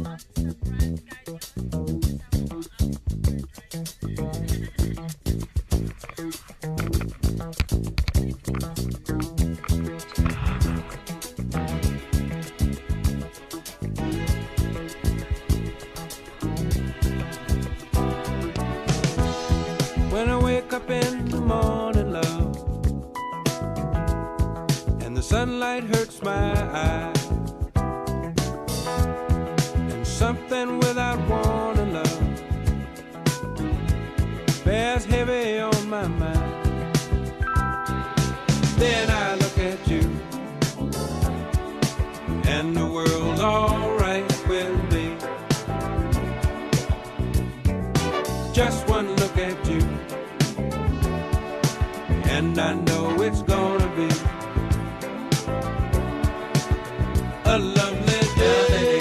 When I wake up in the morning, love, and the sunlight hurts my eyes, and something without warning, love, bears heavy on my mind. Then I look at you, and the world's alright with me. Just one look at you, and I know it's gonna be a lovely day.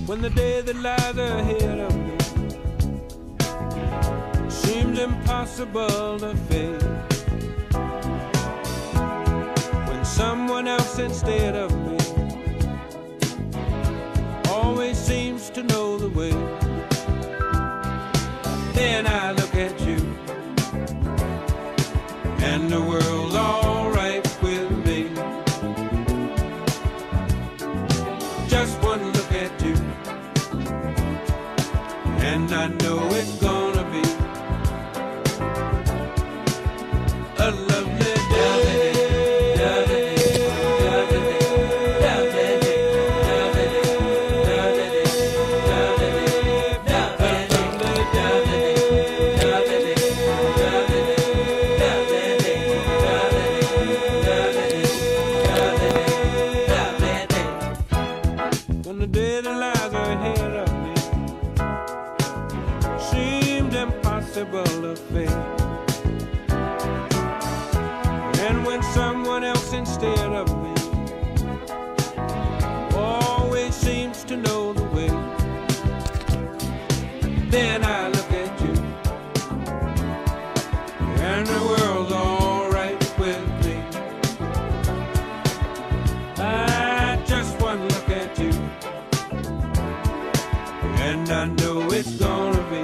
When the day that lies ahead of me seems impossible to face, when someone else instead of me always seems to know the way, then I look at you, and the world's alright with me. Just one look at you, and I know it's gonna be a lovely day. When the day that lies ahead of me seemed impossible to face, and when someone else instead of me always seems to know the way, then I look at you, and the world's alright with me. I just one look at you, and I know it's gonna be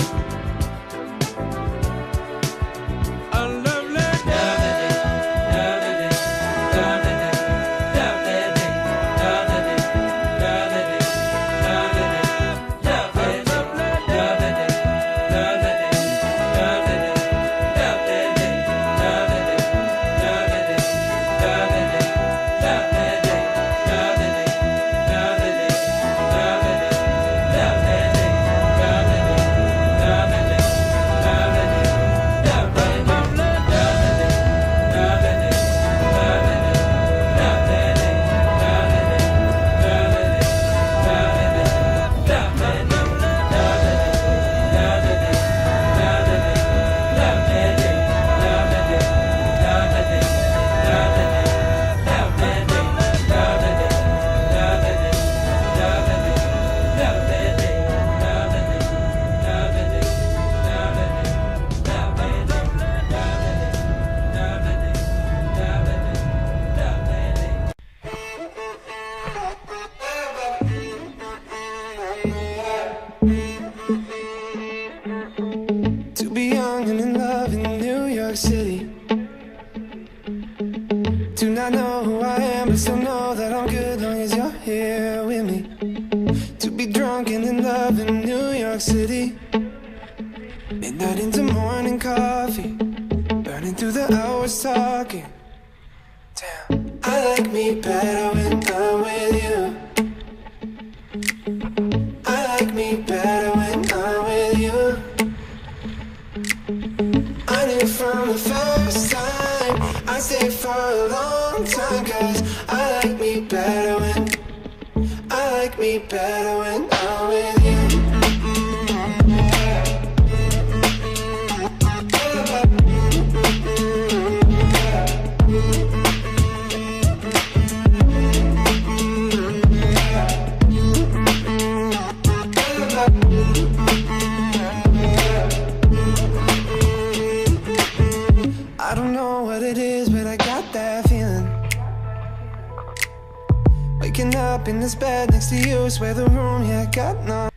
a lovely day. To be young and in love in New York City, do not know who I am, but still know that I'm good long as you're here with me. To be drunk and in love in New York City, midnight into morning coffee, burning through the hours talking. Damn, I like me better when I'm with you. I like me better when I'm with you. I knew from the first time I stayed for a long time, 'cause I like me better when I'm with you. waking up in this bed next to you. Swear the room, yeah, got none.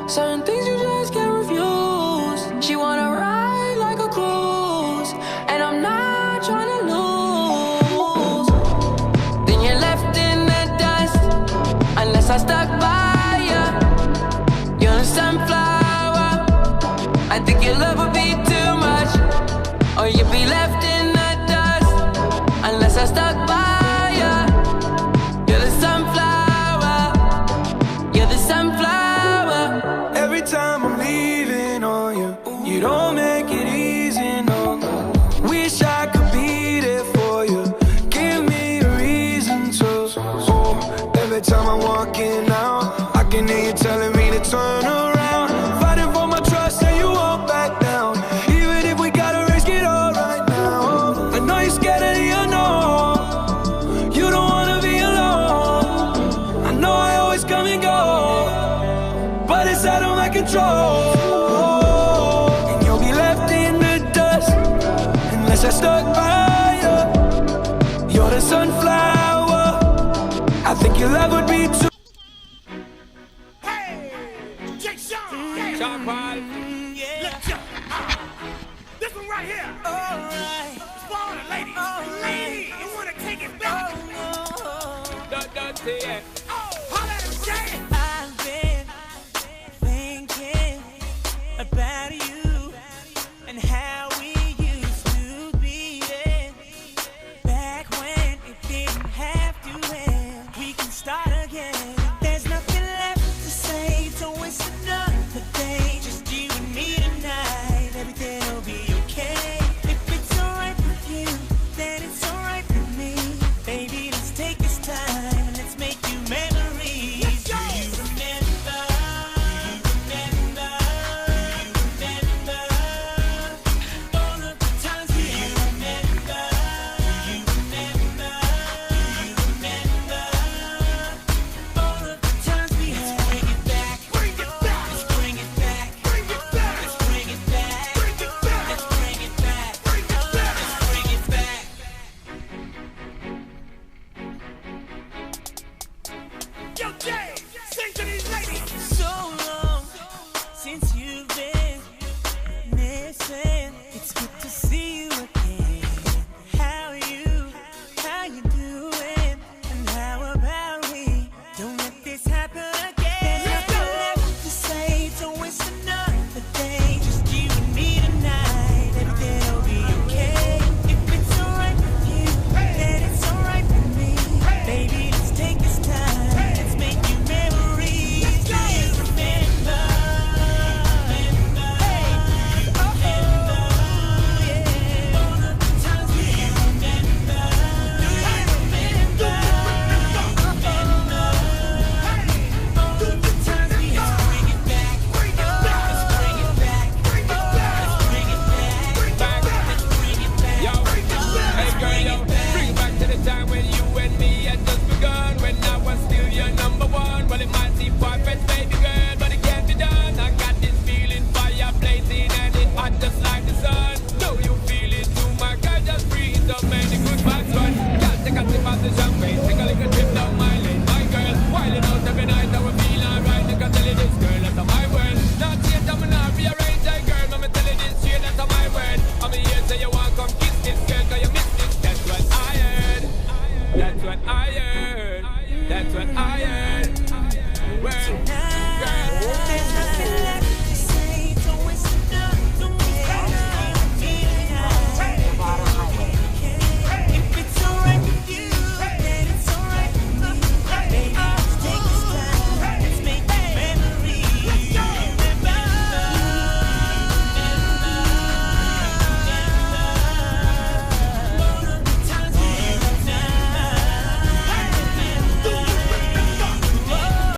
Certain things you just can't refuse. She wanna ride like a cruise, and I'm not trying to lose. Then you're left in the dust, unless I stuck by you. You're a sunflower. I think your love would be too much, or you'd be left in the dust, unless I stuck by you. You're the sunflower. You're the sunflower. Every time I'm leaving on you, you don't make it easy, no. Wish I could be there for you. Give me a reason to. Oh, every time I'm walking out, I can hear you telling me to turn around. Fighting for my trust and you won't back down. Even if we gotta risk it all right now. I know you're scared of the unknown. You don't wanna be alone. I know I always come and go, but it's out of my control. And you'll be left in the dust, unless I stuck by you. You're the sunflower. I think your love would be too. Hey, Jay Sean. Sean Paul. Yeah. Let's go. This one right here. Alright. It's for all the ladies. Ladies, you wanna take it back? Don't say it.